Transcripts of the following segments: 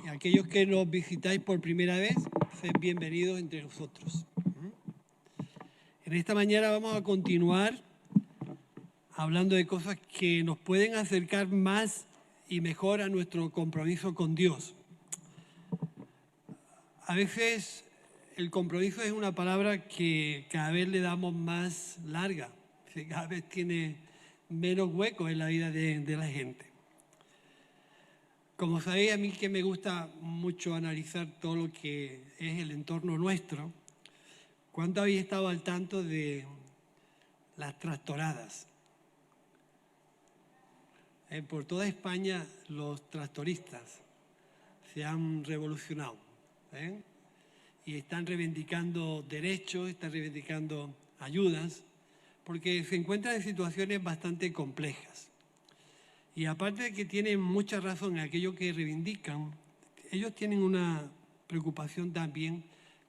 aquellos que nos visitáis por primera vez, sed bienvenidos entre nosotros. En esta mañana vamos a continuar hablando de cosas que nos pueden acercar más y mejor a nuestro compromiso con Dios. A veces el compromiso es una palabra que cada vez le damos más larga, que cada vez tiene menos hueco en la vida de la gente. Como sabéis, a mí que me gusta mucho analizar todo lo que es el entorno nuestro, ¿cuánto habéis estado al tanto de las tractoradas? Por toda España los tractoristas se han revolucionado, y están reivindicando derechos, están reivindicando ayudas, porque se encuentran en situaciones bastante complejas. Y aparte de que tienen mucha razón en aquello que reivindican, ellos tienen una preocupación también: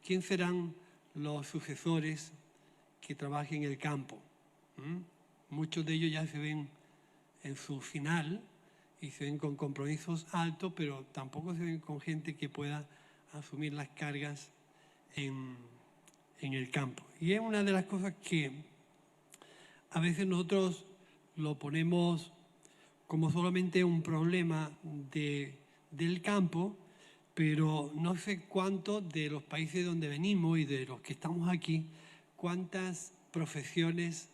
¿quién serán los sucesores que trabajen en el campo? Muchos de ellos ya se ven en su final y se ven con compromisos altos, pero tampoco se ven con gente que pueda asumir las cargas en el campo. Y es una de las cosas que a veces nosotros lo ponemos como solamente un problema del campo, pero no sé cuántos de los países donde venimos y de los que estamos aquí, cuántas profesiones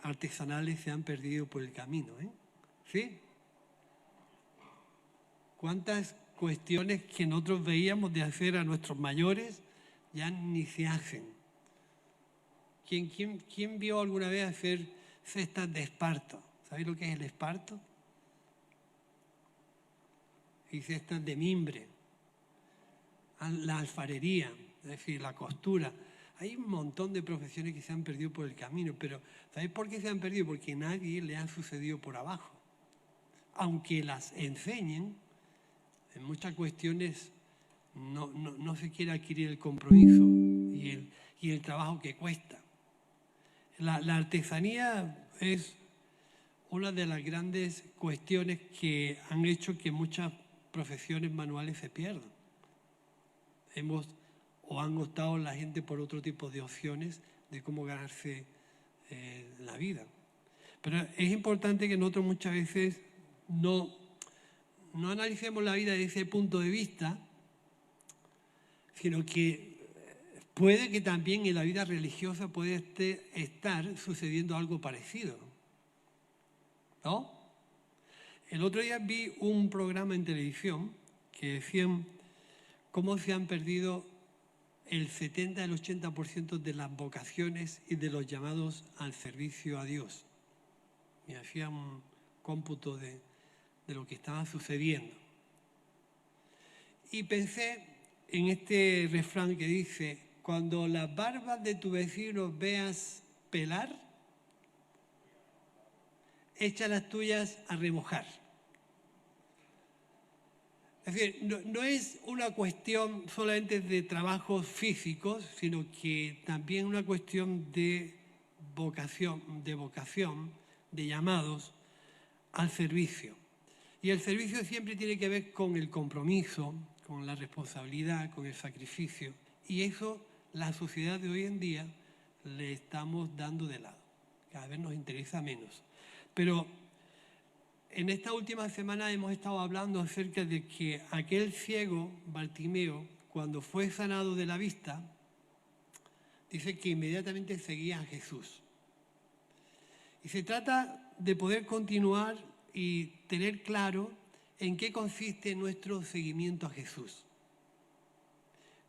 artesanales se han perdido por el camino, ¿sí? ¿Cuántas cuestiones que nosotros veíamos de hacer a nuestros mayores ya ni se hacen? ¿Quién vio alguna vez hacer cestas de esparto? ¿Sabéis lo que es el esparto? Y cestas de mimbre, la alfarería, es decir, la costura. Hay un montón de profesiones que se han perdido por el camino, pero ¿sabéis por qué se han perdido? Porque nadie le ha sucedido por abajo. Aunque las enseñen, en muchas cuestiones no se quiere adquirir el compromiso y el trabajo que cuesta. La artesanía es una de las grandes cuestiones que han hecho que muchas profesiones manuales se pierdan. Han optado la gente por otro tipo de opciones de cómo ganarse la vida. Pero es importante que nosotros muchas veces no analicemos la vida desde ese punto de vista, sino que puede que también en la vida religiosa puede estar sucediendo algo parecido, ¿no? El otro día vi un programa en televisión que decían cómo se han perdido el 70 al 80% de las vocaciones y de los llamados al servicio a Dios. Y hacían un cómputo de lo que estaba sucediendo. Y pensé en este refrán que dice: cuando las barbas de tu vecino veas pelar, echa las tuyas a remojar. Es decir, no es una cuestión solamente de trabajos físicos, sino que también una cuestión de vocación, de llamados al servicio. Y el servicio siempre tiene que ver con el compromiso, con la responsabilidad, con el sacrificio. Y eso la sociedad de hoy en día le estamos dando de lado. Cada vez nos interesa menos. Pero en esta última semana hemos estado hablando acerca de que aquel ciego Bartimeo, cuando fue sanado de la vista, dice que inmediatamente seguía a Jesús. Y se trata de poder continuar y tener claro en qué consiste nuestro seguimiento a Jesús.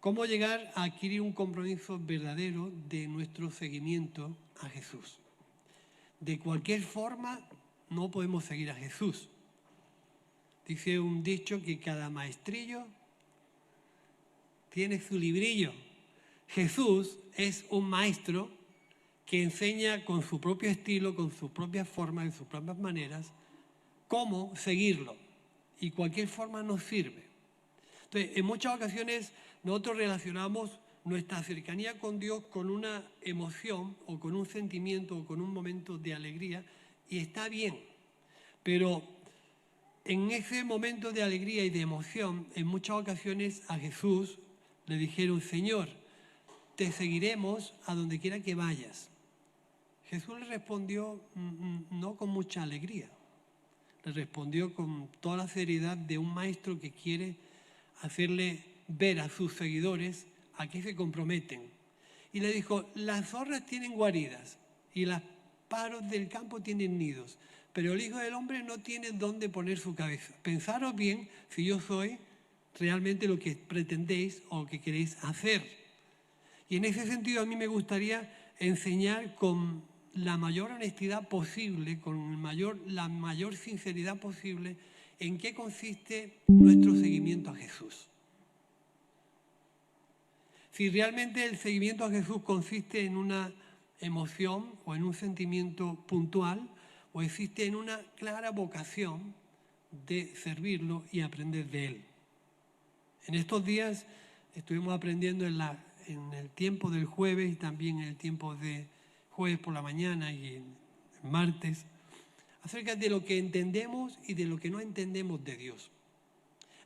Cómo llegar a adquirir un compromiso verdadero de nuestro seguimiento a Jesús. De cualquier forma, no podemos seguir a Jesús. Dice un dicho que cada maestrillo tiene su librillo. Jesús es un maestro que enseña con su propio estilo, con sus propias formas, en sus propias maneras, cómo seguirlo. Y cualquier forma nos sirve. Entonces, en muchas ocasiones nosotros relacionamos nuestra cercanía con Dios con una emoción o con un sentimiento o con un momento de alegría, y está bien, pero en ese momento de alegría y de emoción, en muchas ocasiones a Jesús le dijeron: Señor, te seguiremos a donde quiera que vayas. Jesús le respondió no con mucha alegría, le respondió con toda la seriedad de un maestro que quiere hacerle ver a sus seguidores a qué se comprometen. Y le dijo: las zorras tienen guaridas y los pájaros del campo tienen nidos, pero el Hijo del Hombre no tiene dónde poner su cabeza. Pensaros bien si yo soy realmente lo que pretendéis o que queréis hacer. Y en ese sentido a mí me gustaría enseñar con la mayor honestidad posible, con la mayor sinceridad posible, en qué consiste nuestro seguimiento a Jesús. Si realmente el seguimiento a Jesús consiste en una emoción o en un sentimiento puntual, o existe en una clara vocación de servirlo y aprender de él. En estos días estuvimos aprendiendo en el tiempo del jueves y también en el tiempo de jueves por la mañana y en martes, acerca de lo que entendemos y de lo que no entendemos de Dios.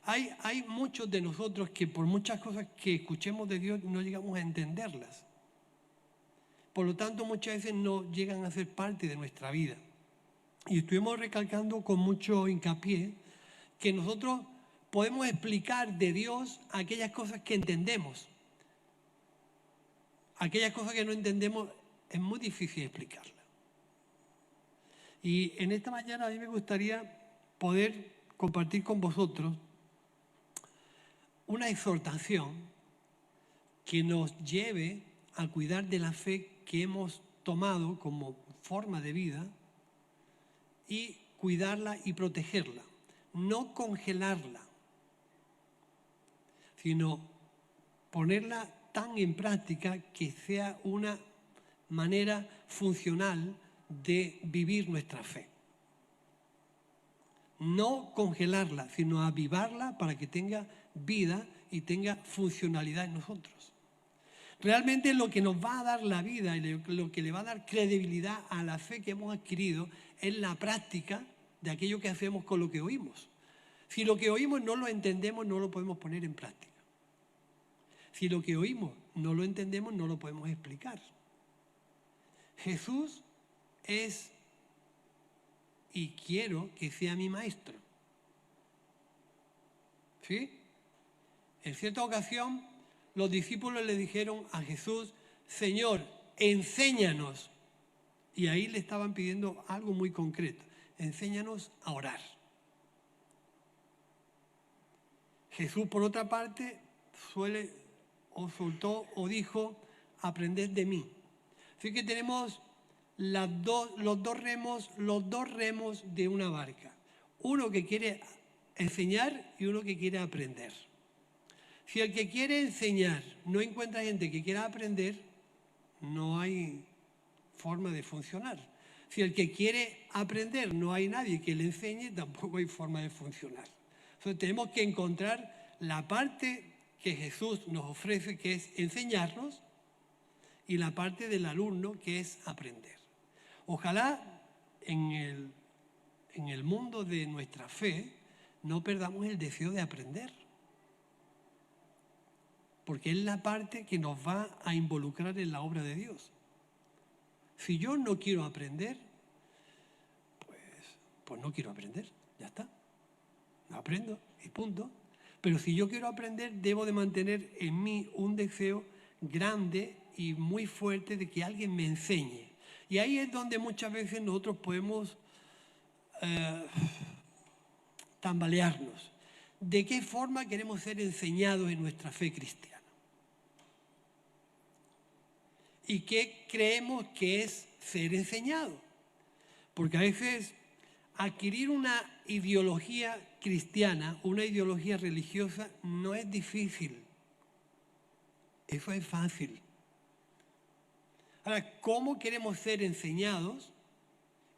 Hay muchos de nosotros que por muchas cosas que escuchemos de Dios no llegamos a entenderlas. Por lo tanto, muchas veces no llegan a ser parte de nuestra vida. Y estuvimos recalcando con mucho hincapié que nosotros podemos explicar de Dios aquellas cosas que entendemos. Aquellas cosas que no entendemos es muy difícil explicarlas. Y en esta mañana a mí me gustaría poder compartir con vosotros una exhortación que nos lleve a cuidar de la fe que hemos tomado como forma de vida y cuidarla y protegerla. No congelarla, sino ponerla tan en práctica que sea una manera funcional de vivir nuestra fe. No congelarla, sino avivarla para que tenga vida y tenga funcionalidad en nosotros. Realmente lo que nos va a dar la vida y lo que le va a dar credibilidad a la fe que hemos adquirido es la práctica de aquello que hacemos con lo que oímos. Si lo que oímos no lo entendemos, no lo podemos poner en práctica. Si lo que oímos no lo entendemos, no lo podemos explicar. Jesús es y quiero que sea mi maestro. ¿Sí? En cierta ocasión, los discípulos le dijeron a Jesús: Señor, enséñanos. Y ahí le estaban pidiendo algo muy concreto: enséñanos a orar. Jesús, por otra parte, dijo: aprended de mí. Así que tenemos los dos remos de una barca. Uno que quiere enseñar y uno que quiere aprender. Si el que quiere enseñar no encuentra gente que quiera aprender, no hay forma de funcionar. Si el que quiere aprender no hay nadie que le enseñe, tampoco hay forma de funcionar. Entonces tenemos que encontrar la parte que Jesús nos ofrece, que es enseñarnos, y la parte del alumno, que es aprender. Ojalá en el mundo de nuestra fe no perdamos el deseo de aprender, porque es la parte que nos va a involucrar en la obra de Dios. Si yo no quiero aprender, pues no quiero aprender, ya está. No aprendo y punto. Pero si yo quiero aprender, debo de mantener en mí un deseo grande y muy fuerte de que alguien me enseñe. Y ahí es donde muchas veces nosotros podemos tambalearnos. ¿De qué forma queremos ser enseñados en nuestra fe cristiana? ¿Y qué creemos que es ser enseñado? Porque a veces adquirir una ideología cristiana, una ideología religiosa, no es difícil. Eso es fácil. Ahora, ¿cómo queremos ser enseñados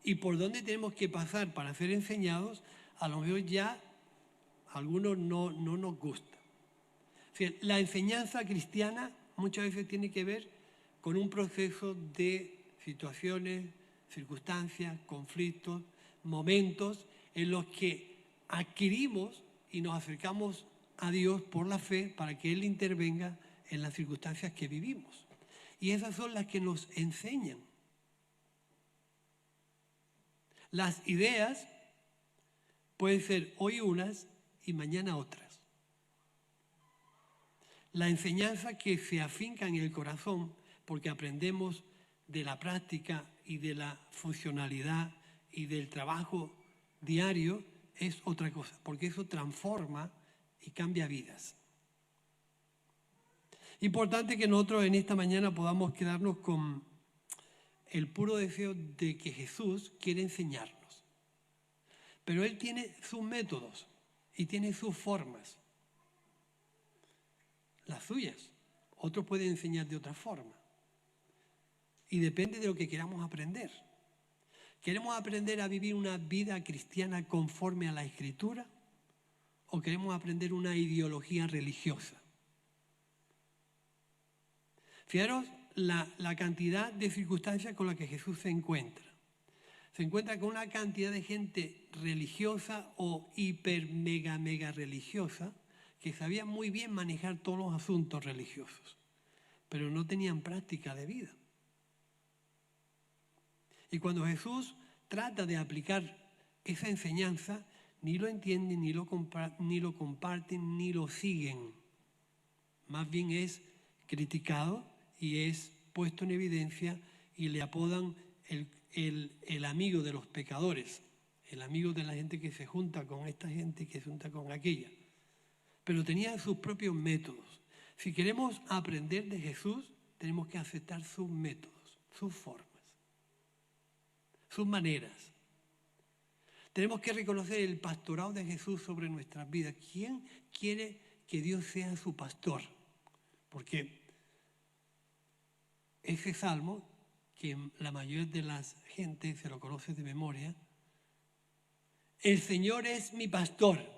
y por dónde tenemos que pasar para ser enseñados? A lo mejor ya a algunos no nos gusta. O sea, la enseñanza cristiana muchas veces tiene que ver con un proceso de situaciones, circunstancias, conflictos, momentos en los que adquirimos y nos acercamos a Dios por la fe para que Él intervenga en las circunstancias que vivimos. Y esas son las que nos enseñan. Las ideas pueden ser hoy unas y mañana otras. La enseñanza que se afinca en el corazón, porque aprendemos de la práctica y de la funcionalidad y del trabajo diario, es otra cosa, porque eso transforma y cambia vidas. Importante que nosotros en esta mañana podamos quedarnos con el puro deseo de que Jesús quiere enseñarnos. Pero Él tiene sus métodos y tiene sus formas, las suyas. Otros pueden enseñar de otra forma. Y depende de lo que queramos aprender. ¿Queremos aprender a vivir una vida cristiana conforme a la Escritura? ¿O queremos aprender una ideología religiosa? Fijaros la cantidad de circunstancias con las que Jesús se encuentra. Se encuentra con una cantidad de gente religiosa o hiper mega religiosa que sabía muy bien manejar todos los asuntos religiosos, pero no tenían práctica de vida. Y cuando Jesús trata de aplicar esa enseñanza, ni lo entienden, ni lo comparten, ni lo siguen. Más bien es criticado y es puesto en evidencia y le apodan el amigo de los pecadores, el amigo de la gente que se junta con esta gente y que se junta con aquella. Pero tenía sus propios métodos. Si queremos aprender de Jesús, tenemos que aceptar sus métodos, sus formas, sus maneras. Tenemos que reconocer el pastorado de Jesús sobre nuestras vidas. ¿Quién quiere que Dios sea su pastor? Porque ese salmo, que la mayoría de la gente se lo conoce de memoria, el Señor es mi pastor,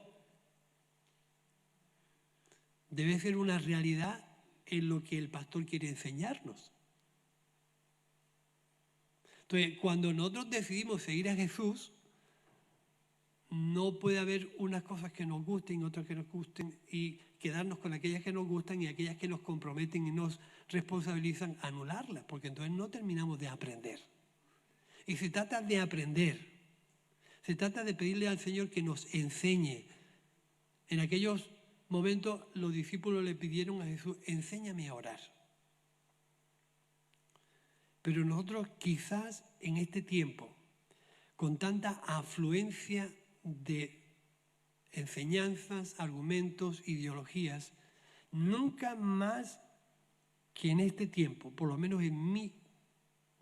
debe ser una realidad en lo que el pastor quiere enseñarnos. Entonces, cuando nosotros decidimos seguir a Jesús, no puede haber unas cosas que nos gusten y otras que nos gusten y quedarnos con aquellas que nos gustan y aquellas que nos comprometen y nos responsabilizan, anularlas, porque entonces no terminamos de aprender. Y se trata de aprender, se trata de pedirle al Señor que nos enseñe. En aquellos momentos los discípulos le pidieron a Jesús, enséñame a orar. Pero nosotros quizás en este tiempo, con tanta afluencia de enseñanzas, argumentos, ideologías, nunca más que en este tiempo, por lo menos en mi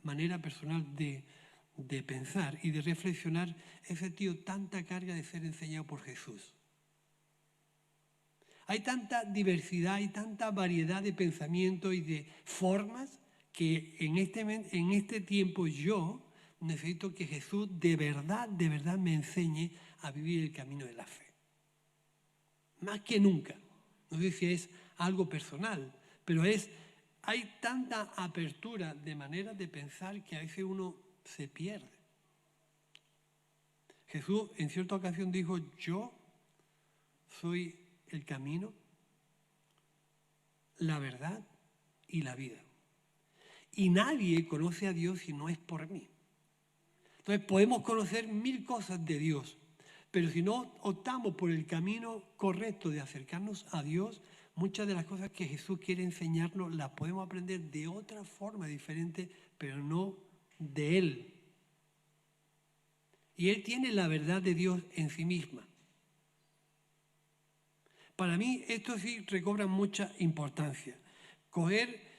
manera personal de pensar y de reflexionar, he sentido tanta carga de ser enseñado por Jesús. Hay tanta diversidad y tanta variedad de pensamientos y de formas que en este tiempo yo necesito que Jesús de verdad me enseñe a vivir el camino de la fe. Más que nunca. No sé si es algo personal, pero hay tanta apertura de maneras de pensar que a veces uno se pierde. Jesús en cierta ocasión dijo, yo soy el camino, la verdad y la vida. Y nadie conoce a Dios si no es por mí. Entonces podemos conocer 1000 cosas de Dios, pero si no optamos por el camino correcto de acercarnos a Dios, muchas de las cosas que Jesús quiere enseñarnos las podemos aprender de otra forma diferente, pero no de Él. Y Él tiene la verdad de Dios en sí misma. Para mí esto sí recobra mucha importancia. Coger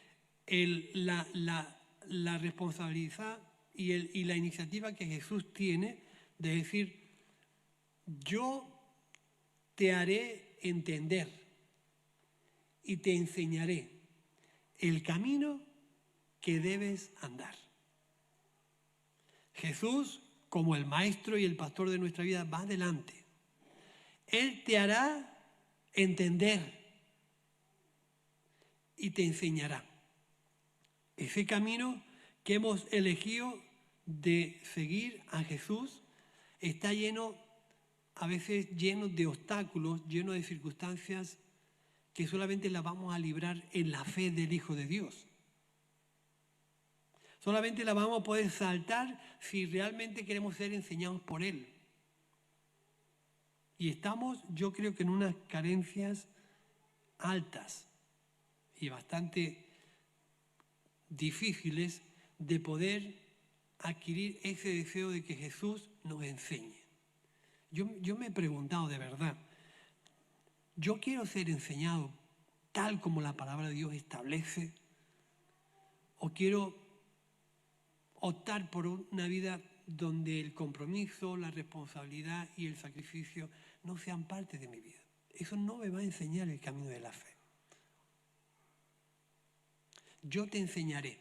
la responsabilidad y la iniciativa que Jesús tiene de decir, yo te haré entender y te enseñaré el camino que debes andar. Jesús, como el maestro y el pastor de nuestra vida, va adelante. Él te hará entender y te enseñará. Ese camino que hemos elegido de seguir a Jesús está lleno a veces llenos de obstáculos, llenos de circunstancias que solamente las vamos a librar en la fe del Hijo de Dios. Solamente la vamos a poder saltar si realmente queremos ser enseñados por Él. Y estamos, yo creo que en unas carencias altas y bastante difíciles de poder adquirir ese deseo de que Jesús nos enseñe. Yo me he preguntado de verdad, ¿yo quiero ser enseñado tal como la palabra de Dios establece? ¿O quiero optar por una vida donde el compromiso, la responsabilidad y el sacrificio no sean parte de mi vida? Eso no me va a enseñar el camino de la fe. Yo te enseñaré.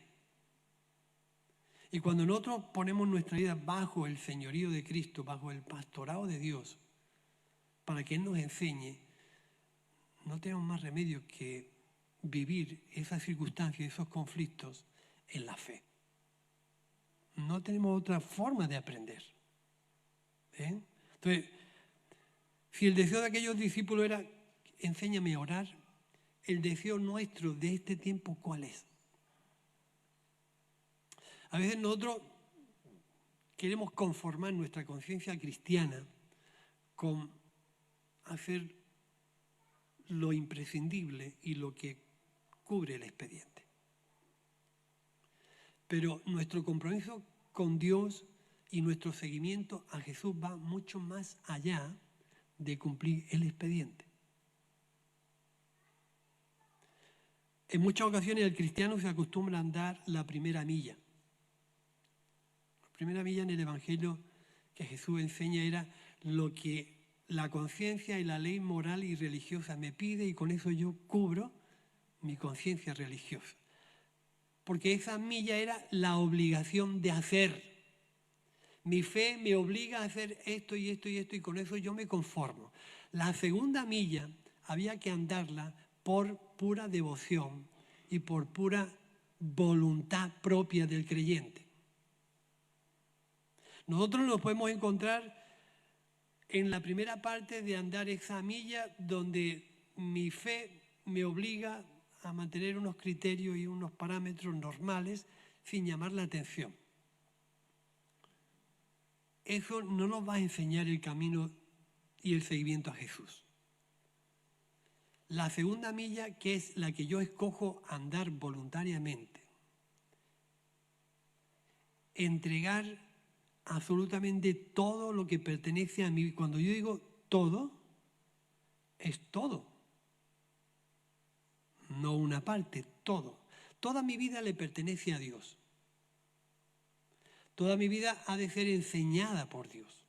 Y cuando nosotros ponemos nuestra vida bajo el señorío de Cristo, bajo el pastorado de Dios, para que Él nos enseñe, no tenemos más remedio que vivir esas circunstancias, esos conflictos en la fe. No tenemos otra forma de aprender. Entonces, si el deseo de aquellos discípulos era, enséñame a orar, el deseo nuestro de este tiempo, ¿cuál es? A veces nosotros queremos conformar nuestra conciencia cristiana con hacer lo imprescindible y lo que cubre el expediente. Pero nuestro compromiso con Dios y nuestro seguimiento a Jesús va mucho más allá de cumplir el expediente. En muchas ocasiones el cristiano se acostumbra a andar la primera milla. La primera milla en el Evangelio que Jesús enseña era lo que la conciencia y la ley moral y religiosa me pide, y con eso yo cubro mi conciencia religiosa. Porque esa milla era la obligación de hacer. Mi fe me obliga a hacer esto y esto y esto, y con eso yo me conformo. La segunda milla había que andarla por pura devoción y por pura voluntad propia del creyente. Nosotros nos podemos encontrar en la primera parte de andar esa milla donde mi fe me obliga a mantener unos criterios y unos parámetros normales sin llamar la atención. Eso no nos va a enseñar el camino y el seguimiento a Jesús. La segunda milla, que es la que yo escojo andar voluntariamente, entregar absolutamente todo lo que pertenece a mí. Cuando yo digo todo, es todo. No una parte, todo. Toda mi vida le pertenece a Dios. Toda mi vida ha de ser enseñada por Dios.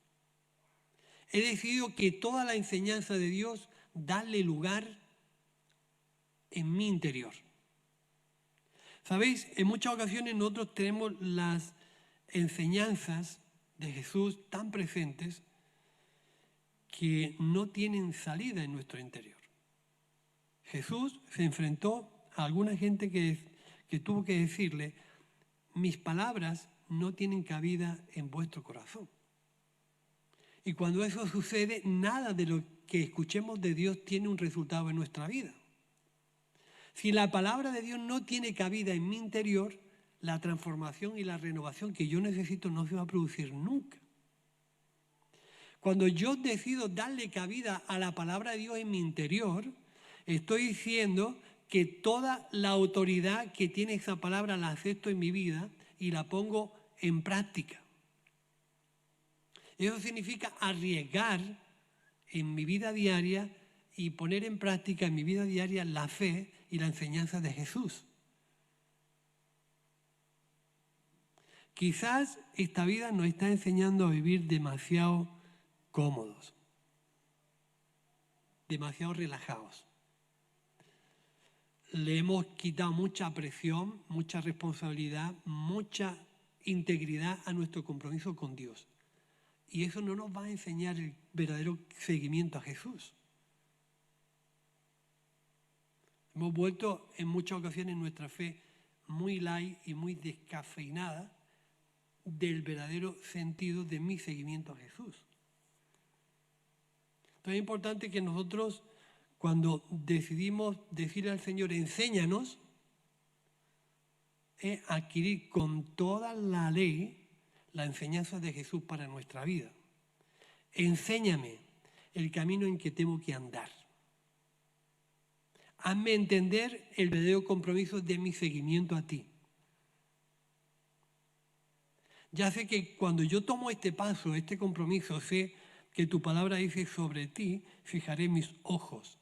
He decidido que toda la enseñanza de Dios darle lugar en mi interior. ¿Sabéis? En muchas ocasiones nosotros tenemos las enseñanzas de Jesús tan presentes que no tienen salida en nuestro interior. Jesús se enfrentó a alguna gente que tuvo que decirle, mis palabras no tienen cabida en vuestro corazón. Y cuando eso sucede, nada de lo que escuchemos de Dios tiene un resultado en nuestra vida. Si la palabra de Dios no tiene cabida en mi interior, la transformación y la renovación que yo necesito no se va a producir nunca. Cuando yo decido darle cabida a la palabra de Dios en mi interior, estoy diciendo que toda la autoridad que tiene esa palabra la acepto en mi vida y la pongo en práctica. Eso significa arriesgar en mi vida diaria y poner en práctica en mi vida diaria la fe y la enseñanza de Jesús. Quizás esta vida nos está enseñando a vivir demasiado cómodos, demasiado relajados. Le hemos quitado mucha presión, mucha responsabilidad, mucha integridad a nuestro compromiso con Dios. Y eso no nos va a enseñar el verdadero seguimiento a Jesús. Hemos vuelto en muchas ocasiones nuestra fe muy light y muy descafeinada del verdadero sentido de mi seguimiento a Jesús. Entonces es importante que nosotros, cuando decidimos decirle al Señor, enséñanos, es adquirir con toda la ley la enseñanza de Jesús para nuestra vida. Enséñame el camino en que tengo que andar. Hazme entender el verdadero compromiso de mi seguimiento a ti. Ya sé que cuando yo tomo este paso, este compromiso, sé que tu palabra dice sobre ti, fijaré mis ojos.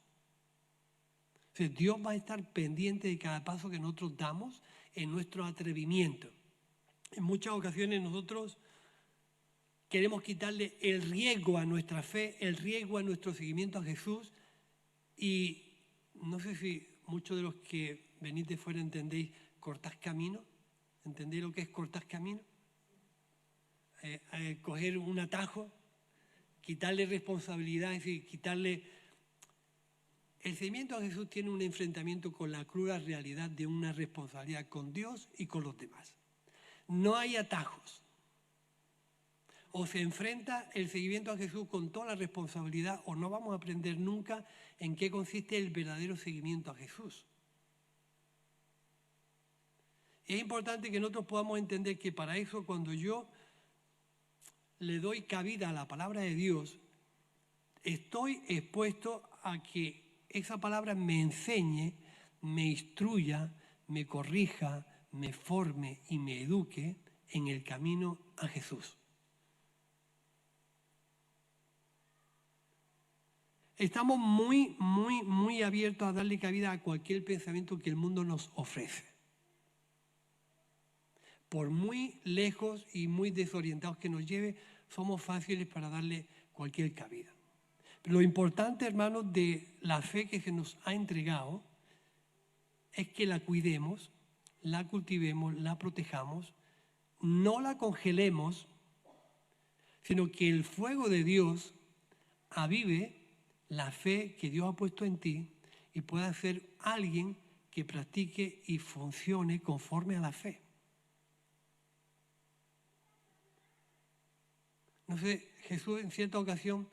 O sea, Dios va a estar pendiente de cada paso que nosotros damos en nuestro atrevimiento. En muchas ocasiones nosotros queremos quitarle el riesgo a nuestra fe, el riesgo a nuestro seguimiento a Jesús, y no sé si muchos de los que venís de fuera entendéis cortar camino. ¿Entendéis lo que es cortar camino? Coger un atajo, quitarle responsabilidad, es decir, quitarle... El seguimiento a Jesús tiene un enfrentamiento con la cruda realidad de una responsabilidad con Dios y con los demás. No hay atajos. O se enfrenta el seguimiento a Jesús con toda la responsabilidad, o no vamos a aprender nunca en qué consiste el verdadero seguimiento a Jesús. Es importante que nosotros podamos entender que para eso, cuando yo le doy cabida a la palabra de Dios, estoy expuesto a que esa palabra me enseñe, me instruya, me corrija, me forme y me eduque en el camino a Jesús. Estamos muy abiertos a darle cabida a cualquier pensamiento que el mundo nos ofrece. Por muy lejos y muy desorientados que nos lleve, somos fáciles para darle cualquier cabida. Pero lo importante, hermanos, de la fe que se nos ha entregado es que la cuidemos, la cultivemos, la protejamos, no la congelemos, sino que el fuego de Dios avive la fe que Dios ha puesto en ti y pueda ser alguien que practique y funcione conforme a la fe. No sé, Jesús en cierta ocasión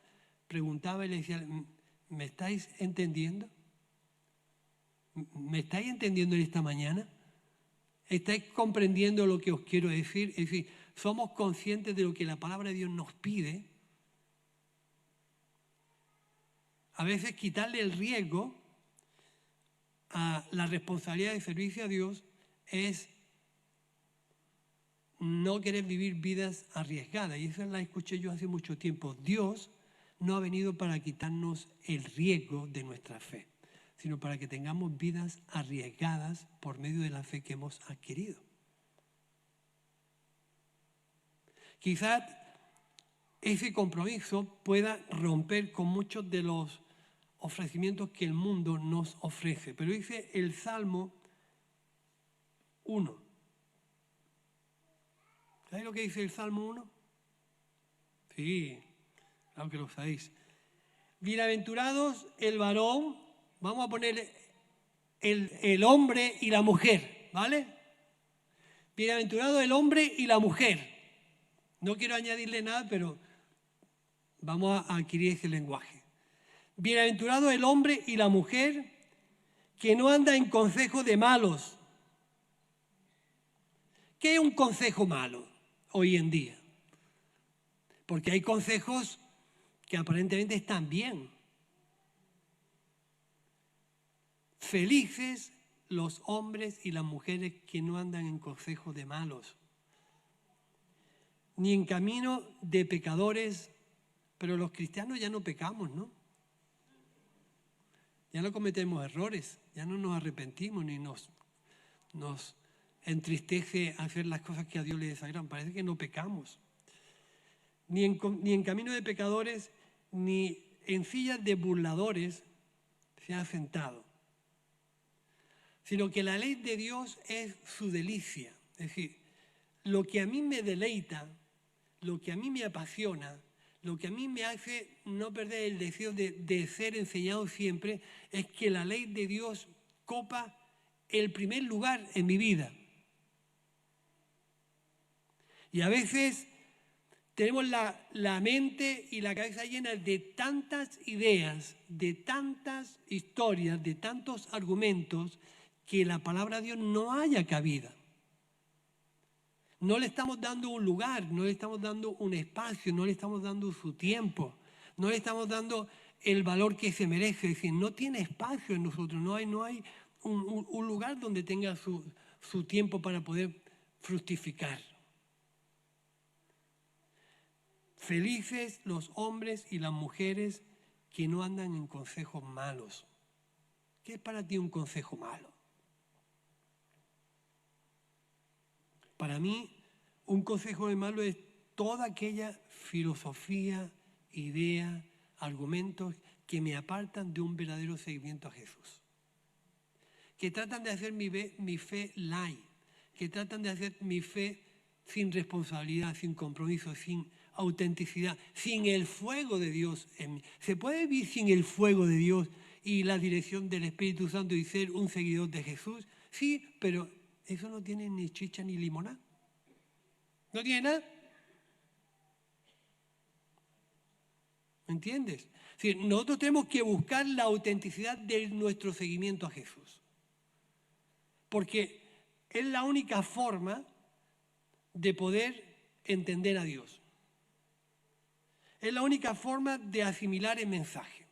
preguntaba y le decía, ¿me estáis entendiendo? ¿Me estáis entendiendo en esta mañana? ¿Estáis comprendiendo lo que os quiero decir? Es decir, ¿somos conscientes de lo que la palabra de Dios nos pide? A veces quitarle el riesgo a la responsabilidad de servicio a Dios es no querer vivir vidas arriesgadas. Y eso la escuché yo hace mucho tiempo. Dios no ha venido para quitarnos el riesgo de nuestra fe, sino para que tengamos vidas arriesgadas por medio de la fe que hemos adquirido. Quizás ese compromiso pueda romper con muchos de los ofrecimientos que el mundo nos ofrece. Pero dice el Salmo 1. ¿Sabéis lo que dice el Salmo 1? Sí, claro que lo sabéis. Bienaventurados el varón, vamos a poner el hombre y la mujer, ¿vale? Bienaventurado el hombre y la mujer. No quiero añadirle nada, pero vamos a adquirir ese lenguaje. Bienaventurado el hombre y la mujer que no anda en consejo de malos. ¿Qué es un consejo malo hoy en día? Porque hay consejos que aparentemente están bien. Felices los hombres y las mujeres que no andan en consejo de malos, ni en camino de pecadores, pero los cristianos ya no pecamos, ¿no? Ya no cometemos errores, ya no nos arrepentimos ni nos entristece hacer las cosas que a Dios le desagradan. Parece que no pecamos. Ni en camino de pecadores, ni en sillas de burladores se ha sentado. Sino que la ley de Dios es su delicia. Es decir, lo que a mí me deleita, lo que a mí me apasiona, lo que a mí me hace no perder el deseo de ser enseñado siempre, es que la ley de Dios copa el primer lugar en mi vida. Y a veces tenemos la mente y la cabeza llenas de tantas ideas, de tantas historias, de tantos argumentos, que la palabra de Dios no haya cabida. No le estamos dando un lugar, no le estamos dando un espacio, no le estamos dando su tiempo, no le estamos dando el valor que se merece. Es decir, no tiene espacio en nosotros, no hay un lugar donde tenga su tiempo para poder fructificar. Felices los hombres y las mujeres que no andan en consejos malos. ¿Qué es para ti un consejo malo? Para mí, un consejo de malo es toda aquella filosofía, idea, argumentos que me apartan de un verdadero seguimiento a Jesús. Que tratan de hacer mi fe light, que tratan de hacer mi fe sin responsabilidad, sin compromiso, sin autenticidad, sin el fuego de Dios en mí. ¿Se puede vivir sin el fuego de Dios y la dirección del Espíritu Santo y ser un seguidor de Jesús? Sí, pero eso no tiene ni chicha ni limonada. ¿No tiene nada? ¿Me entiendes? Sí, nosotros tenemos que buscar la autenticidad de nuestro seguimiento a Jesús. Porque es la única forma de poder entender a Dios. Es la única forma de asimilar el mensaje.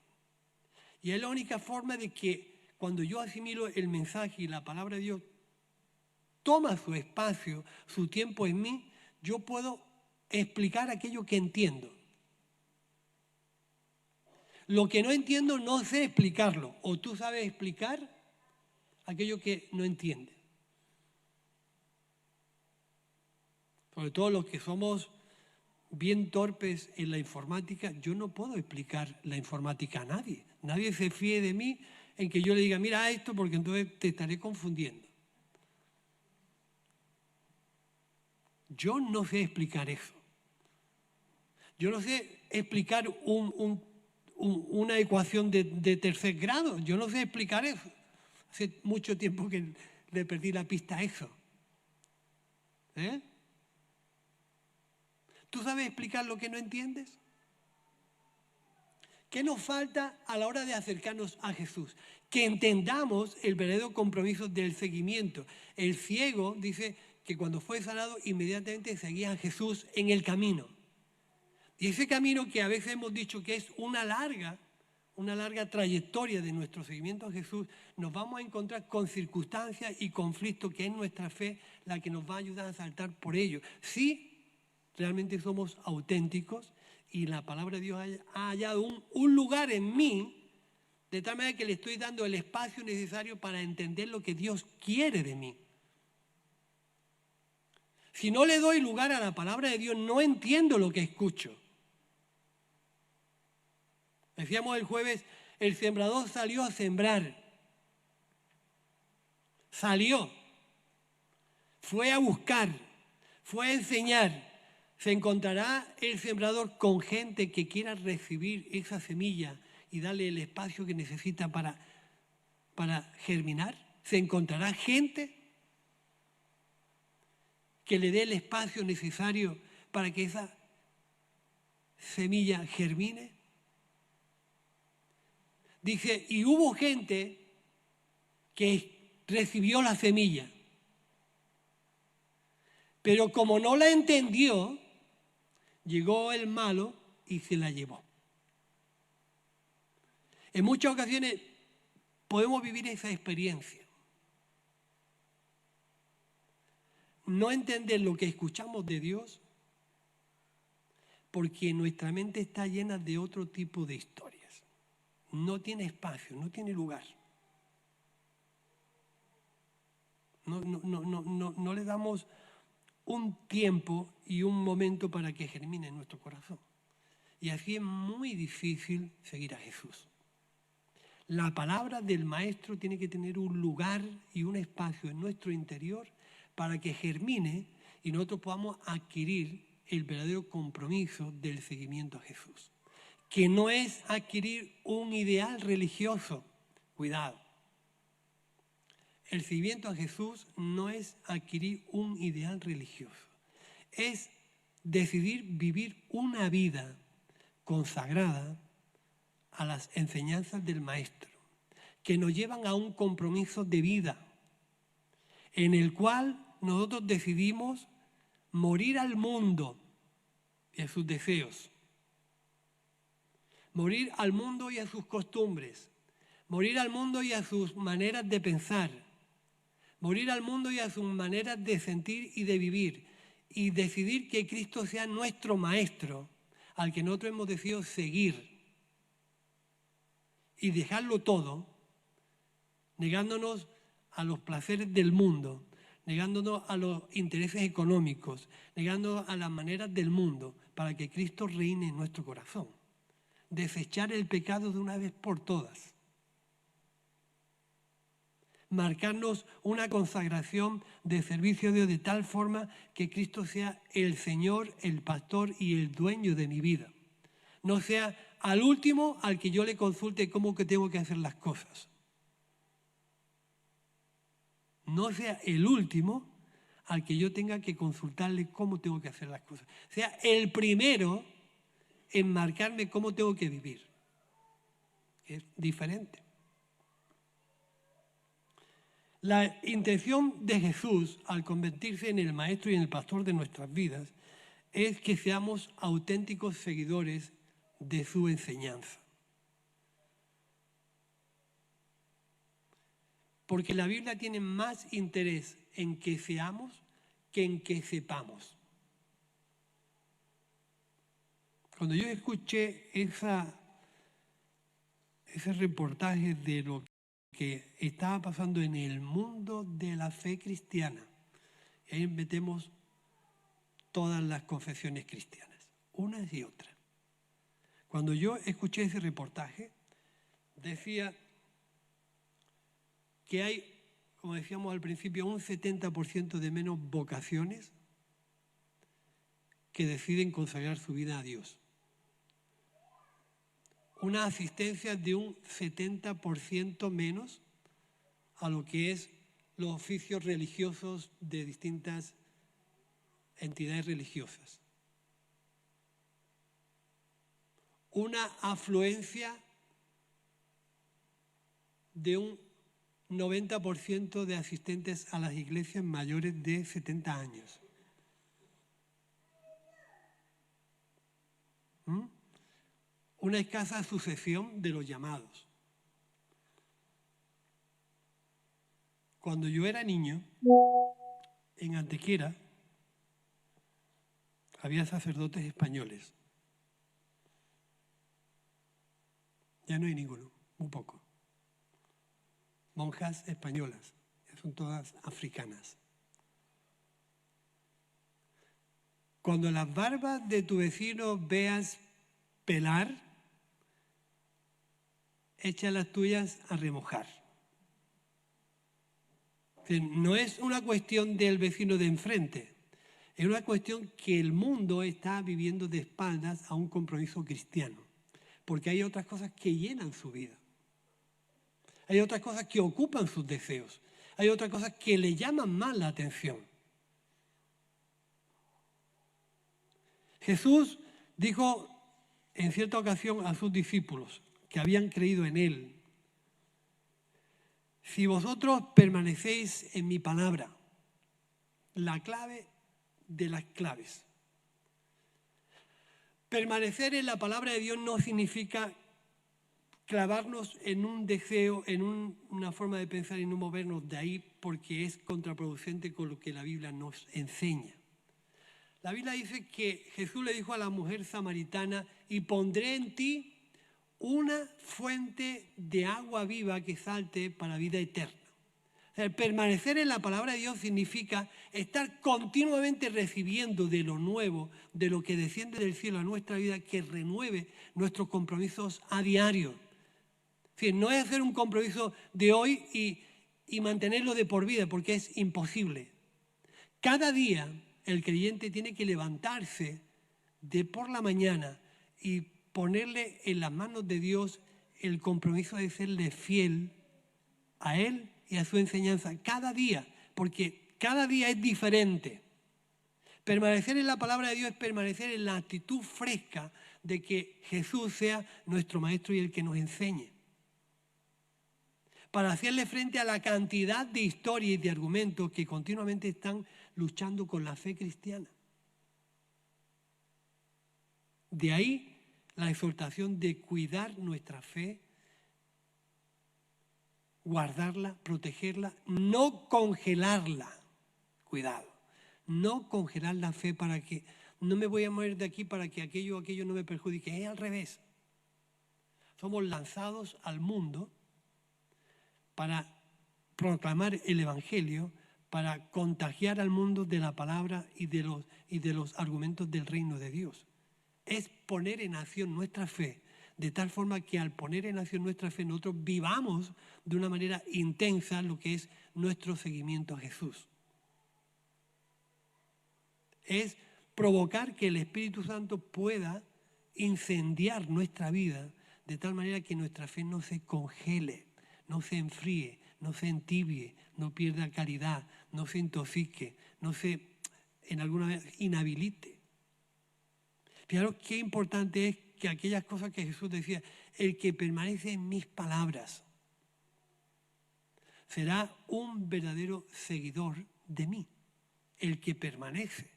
Y es la única forma de que cuando yo asimilo el mensaje y la palabra de Dios toma su espacio, su tiempo en mí, yo puedo explicar aquello que entiendo. Lo que no entiendo no sé explicarlo. O tú sabes explicar aquello que no entiendes. Sobre todo los que somos bien torpes en la informática, yo no puedo explicar la informática a nadie. Nadie se fíe de mí en que yo le diga, mira esto, porque entonces te estaré confundiendo. Yo no sé explicar eso. Yo no sé explicar una ecuación de tercer grado. Yo no sé explicar eso. Hace mucho tiempo que le perdí la pista a eso. ¿Eh? ¿Tú sabes explicar lo que no entiendes? ¿Qué nos falta a la hora de acercarnos a Jesús? Que entendamos el verdadero compromiso del seguimiento. El ciego dice que cuando fue sanado inmediatamente seguía a Jesús en el camino. Y ese camino que a veces hemos dicho que es una larga trayectoria de nuestro seguimiento a Jesús, nos vamos a encontrar con circunstancias y conflictos que es nuestra fe la que nos va a ayudar a saltar por ello. Sí, realmente somos auténticos y la palabra de Dios ha hallado un lugar en mí, de tal manera que le estoy dando el espacio necesario para entender lo que Dios quiere de mí. Si no le doy lugar a la palabra de Dios, no entiendo lo que escucho. Decíamos el jueves, el sembrador salió a sembrar. Salió. Fue a buscar. Fue a enseñar. ¿Se encontrará el sembrador con gente que quiera recibir esa semilla y darle el espacio que necesita para germinar? ¿Se encontrará gente que le dé el espacio necesario para que esa semilla germine? Dice, y hubo gente que recibió la semilla, pero como no la entendió, llegó el malo y se la llevó. En muchas ocasiones podemos vivir esa experiencia. No entender lo que escuchamos de Dios porque nuestra mente está llena de otro tipo de historias. No tiene espacio, no tiene lugar. No le damos un tiempo y un momento para que germine en nuestro corazón. Y así es muy difícil seguir a Jesús. La palabra del Maestro tiene que tener un lugar y un espacio en nuestro interior para que germine y nosotros podamos adquirir el verdadero compromiso del seguimiento a Jesús. Que no es adquirir un ideal religioso. Cuidado. El seguimiento a Jesús no es adquirir un ideal religioso. Es decidir vivir una vida consagrada a las enseñanzas del Maestro, que nos llevan a un compromiso de vida, en el cual nosotros decidimos morir al mundo y a sus deseos, morir al mundo y a sus costumbres, morir al mundo y a sus maneras de pensar, morir al mundo y a sus maneras de sentir y de vivir, y decidir que Cristo sea nuestro Maestro, al que nosotros hemos decidido seguir, y dejarlo todo, negándonos a los placeres del mundo, negándonos a los intereses económicos, negándonos a las maneras del mundo, para que Cristo reine en nuestro corazón. Desechar el pecado de una vez por todas. Marcarnos una consagración de servicio a Dios de tal forma que Cristo sea el Señor, el pastor y el dueño de mi vida. No sea al último al que yo le consulte cómo que tengo que hacer las cosas. No sea el último al que yo tenga que consultarle cómo tengo que hacer las cosas. Sea el primero en marcarme cómo tengo que vivir. Es diferente. La intención de Jesús al convertirse en el maestro y en el pastor de nuestras vidas es que seamos auténticos seguidores de su enseñanza. Porque la Biblia tiene más interés en que seamos que en que sepamos. Cuando yo escuché ese reportaje de lo que estaba pasando en el mundo de la fe cristiana, y ahí metemos todas las confesiones cristianas, unas y otras. Cuando yo escuché ese reportaje, decía que hay, como decíamos al principio, un 70% de menos vocaciones que deciden consagrar su vida a Dios. Una asistencia de un 70% menos a lo que es los oficios religiosos de distintas entidades religiosas. Una afluencia de un 90% de asistentes a las iglesias mayores de 70 años. Una escasa sucesión de los llamados. Cuando yo era niño, en Antequera, había sacerdotes españoles. Ya no hay ninguno, muy poco. Monjas españolas, son todas africanas. Cuando las barbas de tu vecino veas pelar, echa las tuyas a remojar. No es una cuestión del vecino de enfrente, es una cuestión que el mundo está viviendo de espaldas a un compromiso cristiano, porque hay otras cosas que llenan su vida. Hay otras cosas que ocupan sus deseos. Hay otras cosas que le llaman más la atención. Jesús dijo en cierta ocasión a sus discípulos que habían creído en él: si vosotros permanecéis en mi palabra, la clave de las claves. Permanecer en la palabra de Dios no significa clavarnos en un deseo, en una forma de pensar y no movernos de ahí, porque es contraproducente con lo que la Biblia nos enseña. La Biblia dice que Jesús le dijo a la mujer samaritana: y pondré en ti una fuente de agua viva que salte para vida eterna. O sea, permanecer en la palabra de Dios significa estar continuamente recibiendo de lo nuevo, de lo que desciende del cielo a nuestra vida, que renueve nuestros compromisos a diario. Es decir, no es hacer un compromiso de hoy y mantenerlo de por vida, porque es imposible. Cada día el creyente tiene que levantarse de por la mañana y ponerle en las manos de Dios el compromiso de serle fiel a Él y a su enseñanza cada día, porque cada día es diferente. Permanecer en la palabra de Dios es permanecer en la actitud fresca de que Jesús sea nuestro maestro y el que nos enseñe. Para hacerle frente a la cantidad de historias y de argumentos que continuamente están luchando con la fe cristiana. De ahí la exhortación de cuidar nuestra fe, guardarla, protegerla, no congelarla. Cuidado, no congelar la fe para que no me voy a mover de aquí para que aquello no me perjudique. Es al revés. Somos lanzados al mundo para proclamar el Evangelio, para contagiar al mundo de la palabra y de los argumentos del reino de Dios. Es poner en acción nuestra fe, de tal forma que al poner en acción nuestra fe nosotros vivamos de una manera intensa lo que es nuestro seguimiento a Jesús. Es provocar que el Espíritu Santo pueda incendiar nuestra vida de tal manera que nuestra fe no se congele, no se enfríe, no se entibie, no pierda calidad, no se intoxique, no se en alguna vez inhabilite. Fijaros qué importante es que aquellas cosas que Jesús decía, el que permanece en mis palabras será un verdadero seguidor de mí, el que permanece.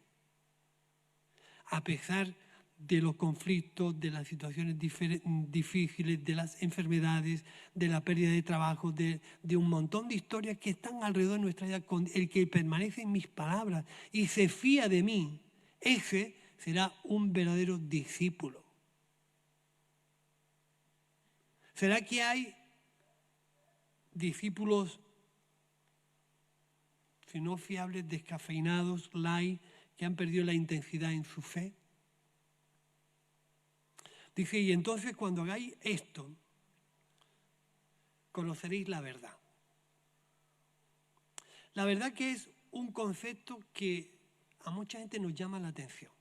A pesar de los conflictos, de las situaciones difíciles, de las enfermedades, de la pérdida de trabajo, de un montón de historias que están alrededor de nuestra vida, con el que permanece en mis palabras y se fía de mí, ese será un verdadero discípulo. ¿Será que hay discípulos, si no fiables, descafeinados, light, que han perdido la intensidad en su fe? Dice, y entonces cuando hagáis esto, conoceréis la verdad. La verdad que es un concepto que a mucha gente nos llama la atención.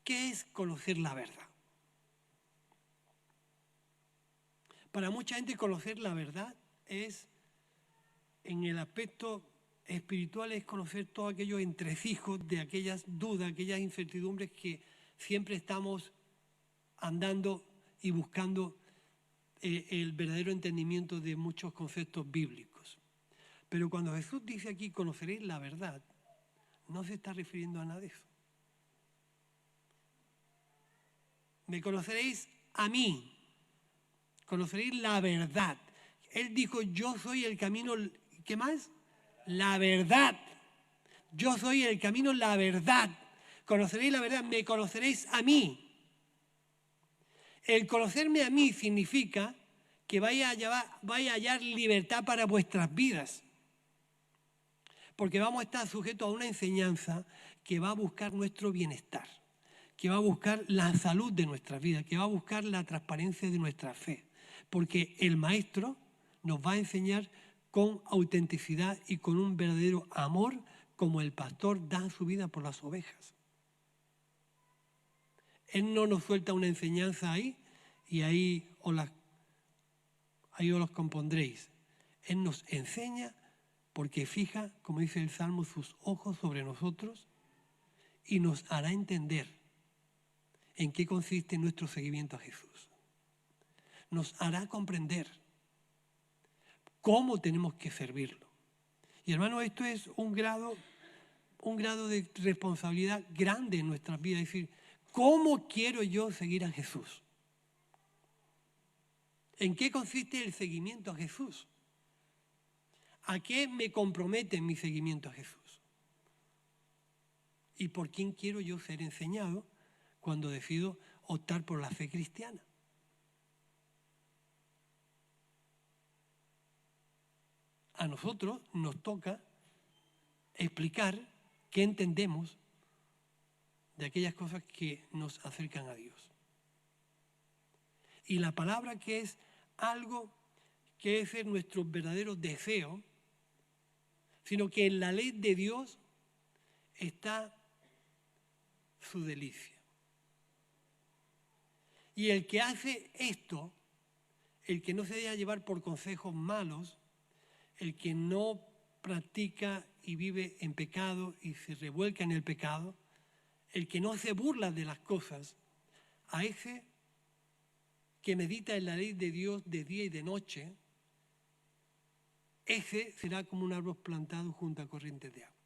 ¿Qué es conocer la verdad? Para mucha gente conocer la verdad es, en el aspecto espiritual, es conocer todos aquellos entresijos de aquellas dudas, aquellas incertidumbres que siempre estamos andando y buscando el verdadero entendimiento de muchos conceptos bíblicos. Pero cuando Jesús dice aquí, conoceréis la verdad, no se está refiriendo a nada de eso. Me conoceréis a mí, conoceréis la verdad. Él dijo, yo soy el camino, ¿qué más? La verdad. Yo soy el camino, la verdad. Conoceréis la verdad, me conoceréis a mí. El conocerme a mí significa que vaya a hallar libertad para vuestras vidas. Porque vamos a estar sujetos a una enseñanza que va a buscar nuestro bienestar, que va a buscar la salud de nuestras vidas, que va a buscar la transparencia de nuestra fe. Porque el Maestro nos va a enseñar con autenticidad y con un verdadero amor, como el pastor da su vida por las ovejas. Él no nos suelta una enseñanza ahí y ahí os los compondréis. Él nos enseña porque fija, como dice el Salmo, sus ojos sobre nosotros y nos hará entender en qué consiste nuestro seguimiento a Jesús. Nos hará comprender cómo tenemos que servirlo. Y hermano, esto es un grado de responsabilidad grande en nuestras vidas. Es decir, ¿cómo quiero yo seguir a Jesús? ¿En qué consiste el seguimiento a Jesús? ¿A qué me compromete mi seguimiento a Jesús? ¿Y por quién quiero yo ser enseñado cuando decido optar por la fe cristiana? A nosotros nos toca explicar qué entendemos de aquellas cosas que nos acercan a Dios. Y la palabra, que es algo que es nuestro verdadero deseo, sino que en la ley de Dios está su delicia. Y el que hace esto, el que no se deja llevar por consejos malos, el que no practica y vive en pecado y se revuelca en el pecado, el que no se burla de las cosas, a ese que medita en la ley de Dios de día y de noche, ese será como un árbol plantado junto a corrientes de agua.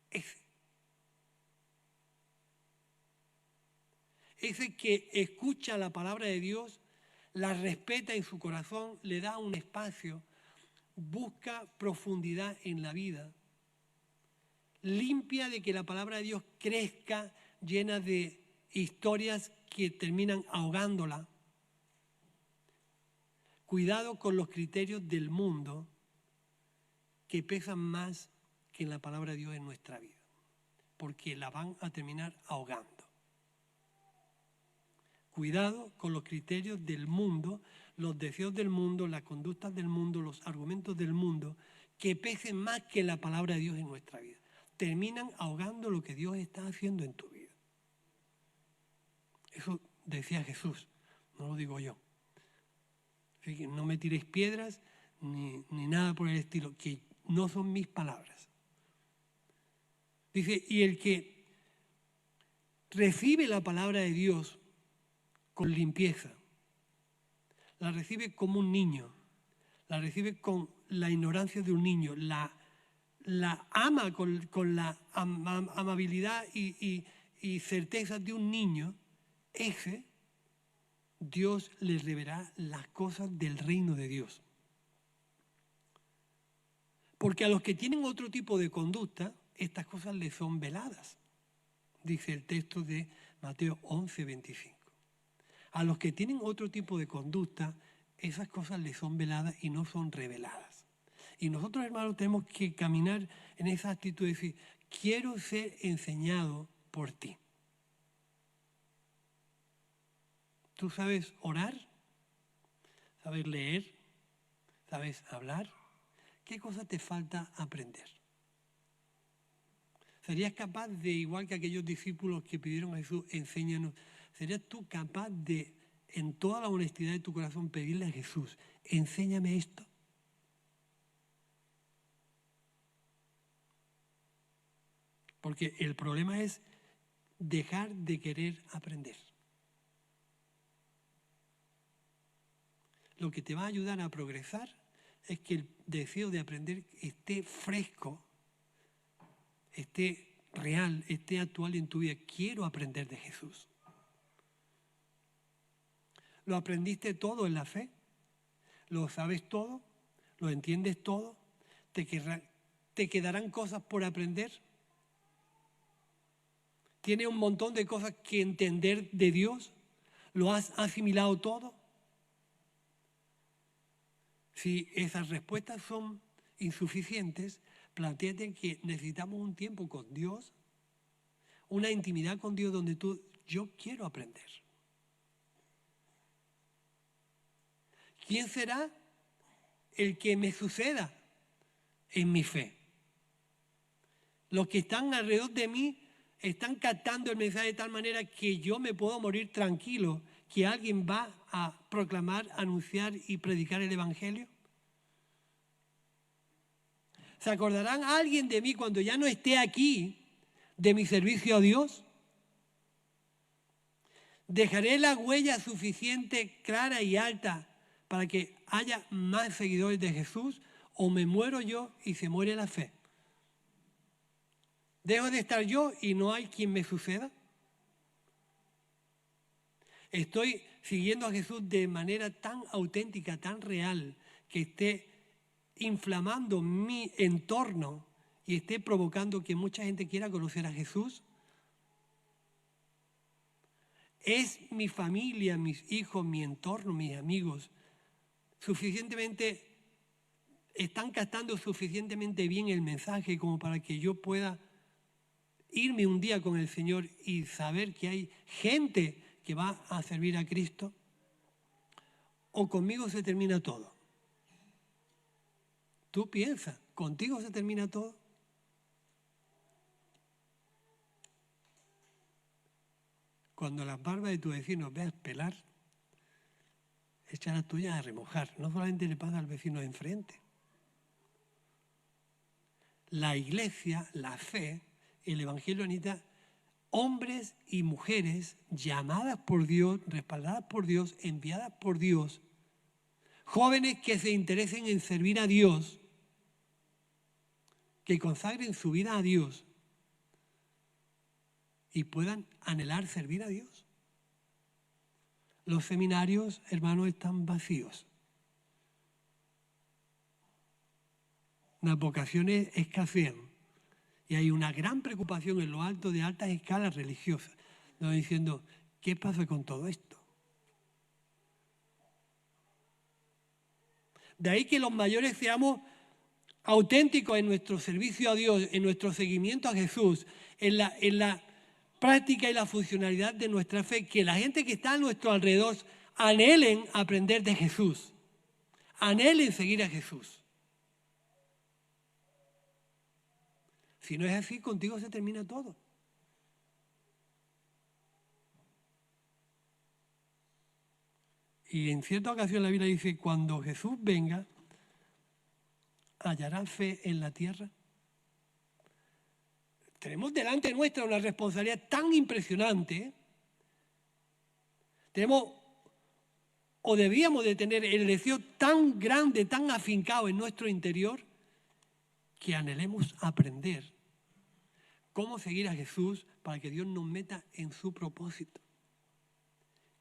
Ese que escucha la palabra de Dios, la respeta en su corazón, le da un espacio, busca profundidad en la vida, limpia de que la palabra de Dios crezca, llena de historias que terminan ahogándola. Cuidado con los criterios del mundo que pesan más que en la palabra de Dios en nuestra vida, porque la van a terminar ahogando. Cuidado con los criterios del mundo, los deseos del mundo, las conductas del mundo, los argumentos del mundo, que pesen más que la palabra de Dios en nuestra vida. Terminan ahogando lo que Dios está haciendo en tu vida. Eso decía Jesús, no lo digo yo. Así que no me tiréis piedras ni nada por el estilo, que no son mis palabras. Dice, y el que recibe la palabra de Dios con limpieza, la recibe como un niño, la recibe con la ignorancia de un niño, la ama con la amabilidad y certeza de un niño, ese Dios le revelará las cosas del reino de Dios. Porque a los que tienen otro tipo de conducta, estas cosas les son veladas, dice el texto de Mateo 11:25. A los que tienen otro tipo de conducta, esas cosas les son veladas y no son reveladas. Y nosotros, hermanos, tenemos que caminar en esa actitud de decir, quiero ser enseñado por ti. ¿Tú sabes orar? ¿Sabes leer? ¿Sabes hablar? ¿Qué cosa te falta aprender? ¿Serías capaz de, igual que aquellos discípulos que pidieron a Jesús, enséñanos? ¿Serías tú capaz de, en toda la honestidad de tu corazón, pedirle a Jesús, enséñame esto? Porque el problema es dejar de querer aprender. Lo que te va a ayudar a progresar es que el deseo de aprender esté fresco, esté real, esté actual en tu vida. Quiero aprender de Jesús. ¿Lo aprendiste todo en la fe? ¿Lo sabes todo? ¿Lo entiendes todo? ¿Te quedarán cosas por aprender? ¿Tienes un montón de cosas que entender de Dios? ¿Lo has asimilado todo? Si esas respuestas son insuficientes, plantéate que necesitamos un tiempo con Dios, una intimidad con Dios donde yo quiero aprender. ¿Quién será el que me suceda en mi fe? Los que están alrededor de mí están captando el mensaje de tal manera que yo me puedo morir tranquilo, que alguien va a proclamar, anunciar y predicar el Evangelio. ¿Se acordarán alguien de mí cuando ya no esté aquí de mi servicio a Dios? ¿Dejaré la huella suficiente, clara y alta para que haya más seguidores de Jesús? ¿O me muero yo y se muere la fe? ¿Dejo de estar yo y no hay quien me suceda? Estoy siguiendo a Jesús de manera tan auténtica, tan real, que esté inflamando mi entorno y esté provocando que mucha gente quiera conocer a Jesús. ¿Es mi familia, mis hijos, mi entorno, mis amigos están captando suficientemente bien el mensaje como para que yo pueda irme un día con el Señor y saber que hay gente que va a servir a Cristo? ¿O conmigo se termina todo? Tú piensas, ¿contigo se termina todo? Cuando las barbas de tu vecino veas pelar, echa las tuyas a remojar. No solamente le pasa al vecino de enfrente. La iglesia, la fe, el Evangelio necesita hombres y mujeres llamadas por Dios, respaldadas por Dios, enviadas por Dios, jóvenes que se interesen en servir a Dios, que consagren su vida a Dios y puedan anhelar servir a Dios. Los seminarios, hermanos, están vacíos. Las vocaciones escasean y hay una gran preocupación en lo alto de altas escalas religiosas, ¿no? Diciendo, ¿qué pasa con todo esto? De ahí que los mayores seamos auténticos en nuestro servicio a Dios, en nuestro seguimiento a Jesús, en la práctica y la funcionalidad de nuestra fe, que la gente que está a nuestro alrededor anhelen aprender de Jesús, anhelen seguir a Jesús. Si no es así, contigo se termina todo. Y en cierta ocasión la Biblia dice, cuando Jesús venga, ¿hallará fe en la tierra? Tenemos delante nuestra una responsabilidad tan impresionante. Tenemos, o debíamos de tener el deseo tan grande, tan afincado en nuestro interior, que anhelemos aprender cómo seguir a Jesús para que Dios nos meta en su propósito.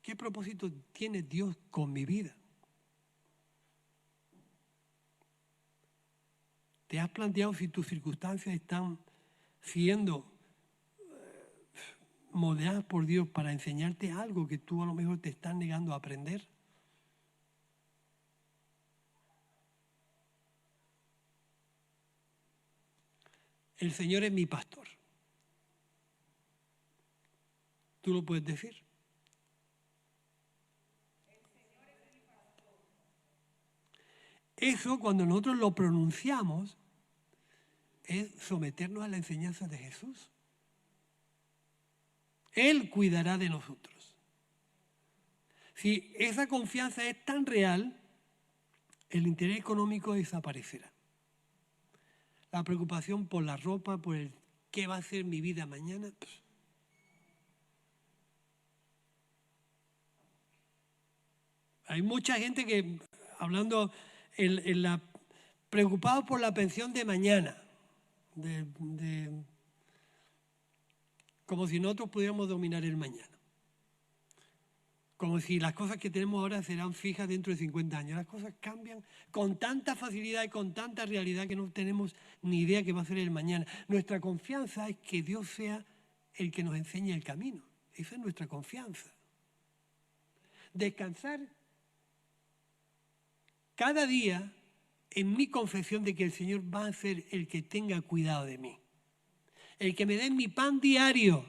¿Qué propósito tiene Dios con mi vida? ¿Te has planteado si tus circunstancias están siendo moldeadas por Dios para enseñarte algo que tú a lo mejor te estás negando a aprender? El Señor es mi pastor. ¿Tú lo puedes decir? Eso, cuando nosotros lo pronunciamos, es someternos a la enseñanza de Jesús. Él cuidará de nosotros. Si esa confianza es tan real, el interés económico desaparecerá. La preocupación por la ropa, por el qué va a ser mi vida mañana. Hay mucha gente que, hablando preocupado por la pensión de mañana, como si nosotros pudiéramos dominar el mañana. Como si las cosas que tenemos ahora serán fijas dentro de 50 años. Las cosas cambian con tanta facilidad y con tanta realidad que no tenemos ni idea qué va a ser el mañana. Nuestra confianza es que Dios sea el que nos enseñe el camino. Esa es nuestra confianza. Descansar cada día en mi confesión de que el Señor va a ser el que tenga cuidado de mí. El que me dé mi pan diario.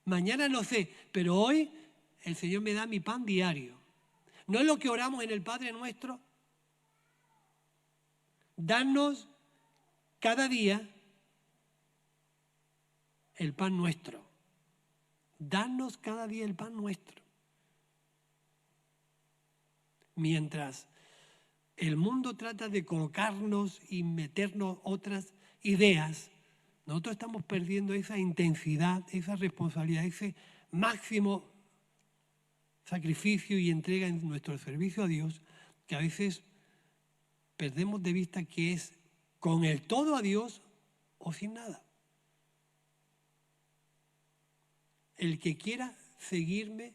Mañana no sé, pero hoy el Señor me da mi pan diario. ¿No es lo que oramos en el Padre Nuestro? Danos cada día el pan nuestro. Danos cada día el pan nuestro. Mientras el mundo trata de colocarnos y meternos otras ideas, nosotros estamos perdiendo esa intensidad, esa responsabilidad, ese máximo sacrificio y entrega en nuestro servicio a Dios, que a veces perdemos de vista que es con el todo a Dios o sin nada. El que quiera seguirme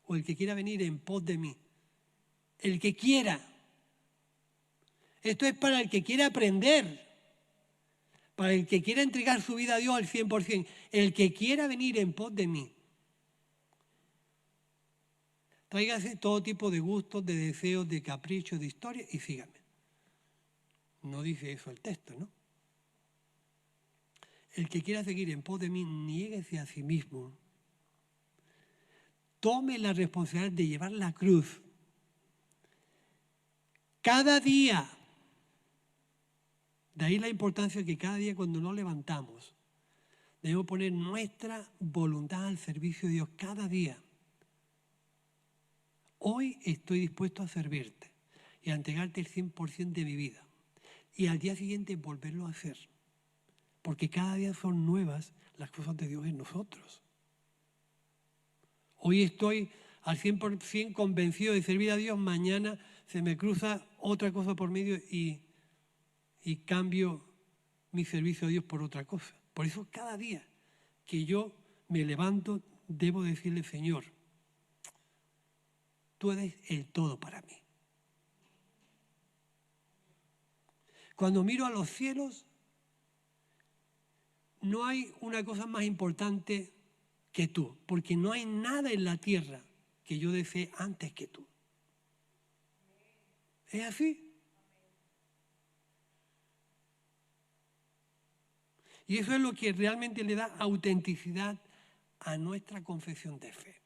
o el que quiera venir en pos de mí, el que quiera. Esto es para el que quiere aprender, para el que quiera entregar su vida a Dios al 100%, el que quiera venir en pos de mí. Tráigase todo tipo de gustos, de deseos, de caprichos, de historias y sígame. No dice eso el texto, ¿no? El que quiera seguir en pos de mí, niéguese a sí mismo. Tome la responsabilidad de llevar la cruz. Cada día. De ahí la importancia que cada día cuando nos levantamos, debemos poner nuestra voluntad al servicio de Dios cada día. Hoy estoy dispuesto a servirte y a entregarte el 100% de mi vida. Y al día siguiente volverlo a hacer. porque cada día son nuevas las cosas de Dios en nosotros. Hoy estoy al 100% convencido de servir a Dios, mañana se me cruza otra cosa por medio y cambio mi servicio a Dios por otra cosa. Por eso cada día que yo me levanto, debo decirle, Señor, tú eres el todo para mí. Cuando miro a los cielos, no hay una cosa más importante que tú, porque no hay nada en la tierra que yo desee antes que tú. ¿Es así? Y eso es lo que realmente le da autenticidad a nuestra confesión de fe.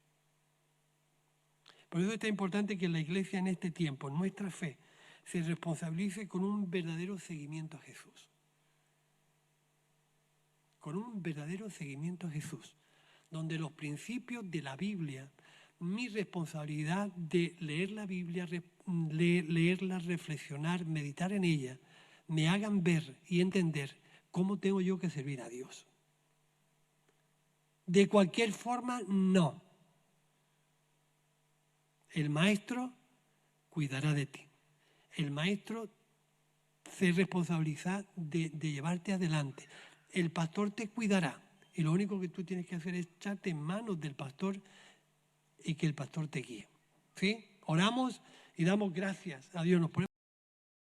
Por eso es tan importante que la Iglesia en este tiempo, nuestra fe, se responsabilice con un verdadero seguimiento a Jesús. Con un verdadero seguimiento a Jesús, donde los principios de la Biblia, mi responsabilidad de leer la Biblia, leerla, reflexionar, meditar en ella, me hagan ver y entender cómo tengo yo que servir a Dios. De cualquier forma, no. El maestro cuidará de ti. El maestro se responsabiliza de llevarte adelante. El pastor te cuidará y lo único que tú tienes que hacer es echarte en manos del pastor y que el pastor te guíe. ¿Sí? Oramos y damos gracias a Dios. Nos ponemos